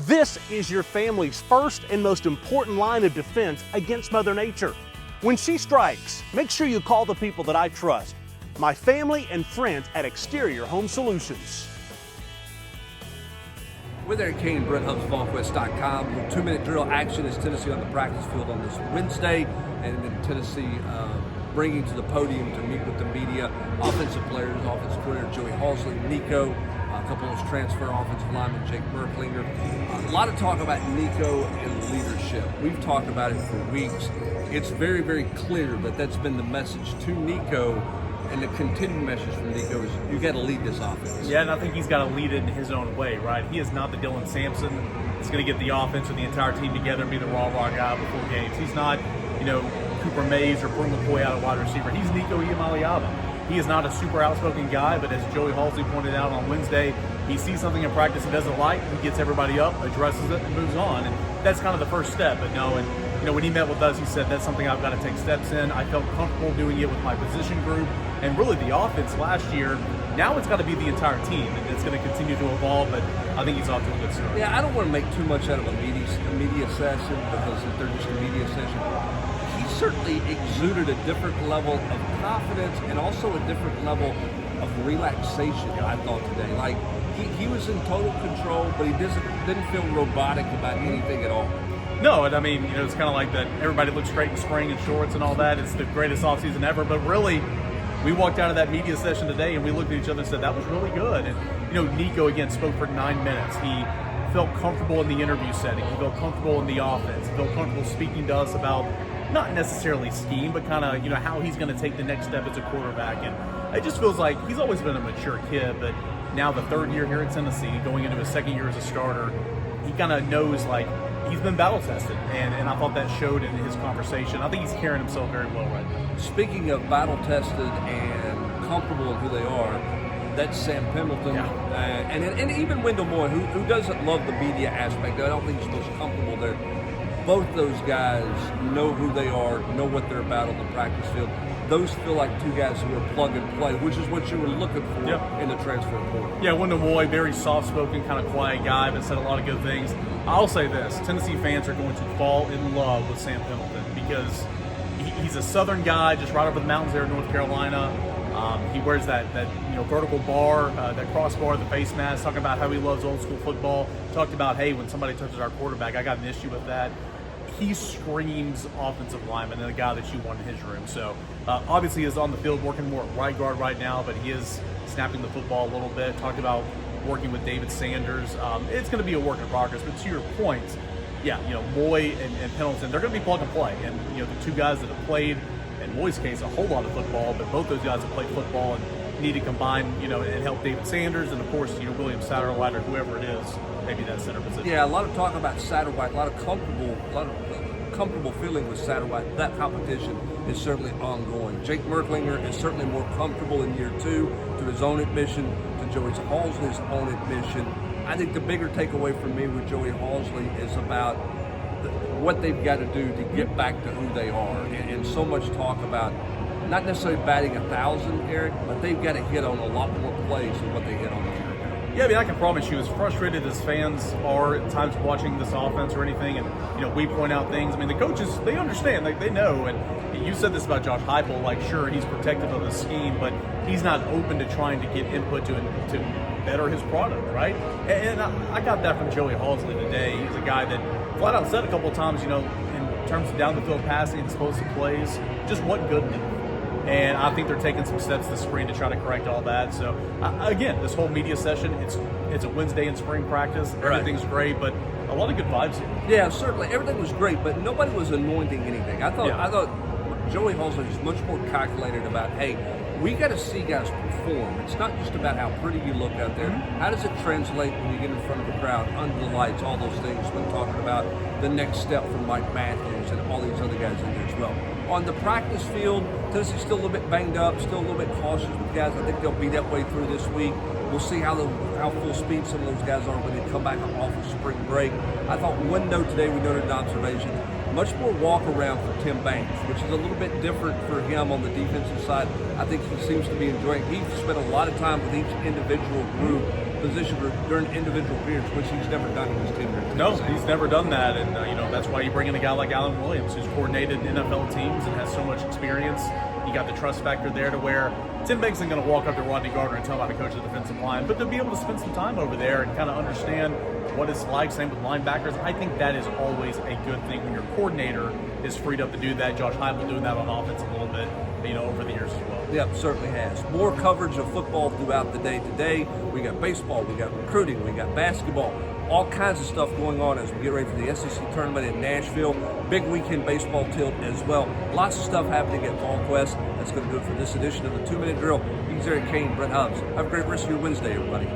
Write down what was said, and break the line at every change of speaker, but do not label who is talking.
This is your family's first and most important line of defense against Mother Nature. When she strikes, make sure you call the people that I trust, my family and friends at Exterior Home Solutions.
We're there at Kane and Brett Hubs, Volquest.com. Your 2-minute drill action is Tennessee on the practice field on this Wednesday, and then Tennessee bringing to the podium to meet with the media offensive players, offensive coordinator Joey Halsley, Nico, a couple of those transfer offensive linemen, Jake Merklinger. A lot of talk about Nico and leadership. We've talked about it for weeks. It's very, very clear that that's been the message to Nico, and the continued message from Nico is you got to lead this offense.
Yeah, and I think he's got to lead it in his own way, right? He is not the Dylan Sampson that's going to get the offense or the entire team together and be the raw guy before games. He's not, Cooper Mays or Brent McCoy out of wide receiver. He's Nico Iamaleava. He is not a super outspoken guy, but as Joey Halsley pointed out on Wednesday, he sees something in practice he doesn't like, he gets everybody up, addresses it, and moves on. And that's kind of the first step. But no, and when he met with us, he said that's something I've got to take steps in. I felt comfortable doing it with my position group and really the offense last year. Now it's got to be the entire team, and it's going to continue to evolve, but I think he's off to a good start.
Yeah, I don't want to make too much out of a media session because if they're just a media session. He certainly exuded a different level of confidence and also a different level of relaxation, I thought today. Like, he was in total control, but he didn't feel robotic about anything at all.
No, and I mean, it's kind of like that everybody looks great in spring and shorts and all that. It's the greatest offseason ever, but really, we walked out of that media session today and we looked at each other and said, that was really good. And, Nico, again, spoke for 9 minutes. He felt comfortable in the interview setting. He felt comfortable in the offense. He felt comfortable speaking to us about not necessarily scheme, but kind of, how he's going to take the next step as a quarterback. And it just feels like he's always been a mature kid, but now the third year here at Tennessee, going into his second year as a starter, he kind of knows, like, he's been battle tested, and I thought that showed in his conversation. I think he's carrying himself very well right now.
Speaking of battle tested and comfortable in who they are, that's Sam Pendleton,
yeah.
And even Wendell Moore, who doesn't love the media aspect. I don't think he's most comfortable there. Both those guys know who they are, know what they're about on the practice field. Those feel like two guys who are plug and play, which is what you were looking for in the transfer portal.
Yeah, Wendell Moore, very soft-spoken, kind of quiet guy, but said a lot of good things. I'll say this, Tennessee fans are going to fall in love with Sam Pendleton because he's a Southern guy, just right over the mountains there in North Carolina. He wears that vertical bar, that crossbar, the face mask, talking about how he loves old school football. Talked about, hey, when somebody touches our quarterback, I got an issue with that. He screams offensive lineman and a guy that you want in his room. So obviously he's on the field working more at right guard right now, but he is snapping the football a little bit. Talked about working with David Sanders. It's going to be a work in progress, but to your point, yeah, Moy and Pendleton, they're going to be plug and play. And, the two guys that have played, in Moy's case, a whole lot of football, but both those guys have played football and need to combine, and help David Sanders and, of course, William Satterwhite or whoever it is, maybe that center position.
Yeah, a lot of talk about Satterwhite, a lot of comfortable feeling with Satterwhite. That competition is certainly ongoing. Jake Merklinger is certainly more comfortable in year 2, to his own admission, to Joey Halsley's own admission. I think the bigger takeaway for me with Joey Halsley is about what they've got to do to get back to who they are. And so much talk about not necessarily batting 1,000, Eric, but they've got to hit on a lot more plays than what they hit on the year ago.
Yeah, I mean, I can promise you, as frustrated as fans are at times watching this offense or anything, and we point out things. I mean, the coaches, they understand, they know. And you said this about Josh Heupel, like, sure, he's protective of the scheme, but he's not open to trying to get input to better his product, right? And I got that from Joey Halsley today. He's a guy that flat out said a couple of times, in terms of down the field passing and explosive plays, just wasn't good enough. And I think they're taking some steps this spring to try to correct all that. So, again, this whole media session, it's a Wednesday in spring practice. Everything's great, but a lot of good vibes here.
Yeah, certainly. Everything was great, but nobody was anointing anything. I thought Joey Halsley is much more calculated about, hey, we got to see guys perform. It's not just about how pretty you look out there. How does it translate when you get in front of the crowd, under the lights, all those things, when talking about the next step from Mike Matthews and all these other guys in there as well. On the practice field, Tennessee's still a little bit banged up, still a little bit cautious with guys. I think they'll be that way through this week. We'll see how full speed some of those guys are when they come back off of spring break. I thought one note today we noted an observation. Much more walk around for Tim Banks, which is a little bit different for him on the defensive side. I think he seems to be enjoying it. He's spent a lot of time with each individual group position during individual periods, which he's never done in his tenure.
No, he's never done that, and that's why you bring in a guy like Alan Williams, who's coordinated NFL teams and has so much experience. You got the trust factor there to where Tim Banks isn't going to walk up to Rodney Gardner and tell him how to coach the defensive line, but to be able to spend some time over there and kind of understand what it's like, same with linebackers, I think that is always a good thing when your coordinator is freed up to do that. Josh Heupel doing that on offense a little bit, over the years as well.
Yep, certainly has. More coverage of football throughout the day today. We got baseball, we got recruiting, we got basketball, all kinds of stuff going on as we get ready for the SEC tournament in Nashville. Big weekend baseball tilt as well. Lots of stuff happening at Volquest. That's going to do it for this edition of the 2-Minute Drill. He's Eric Kane, Brett Hobbs. Have a great rest of your Wednesday, everybody.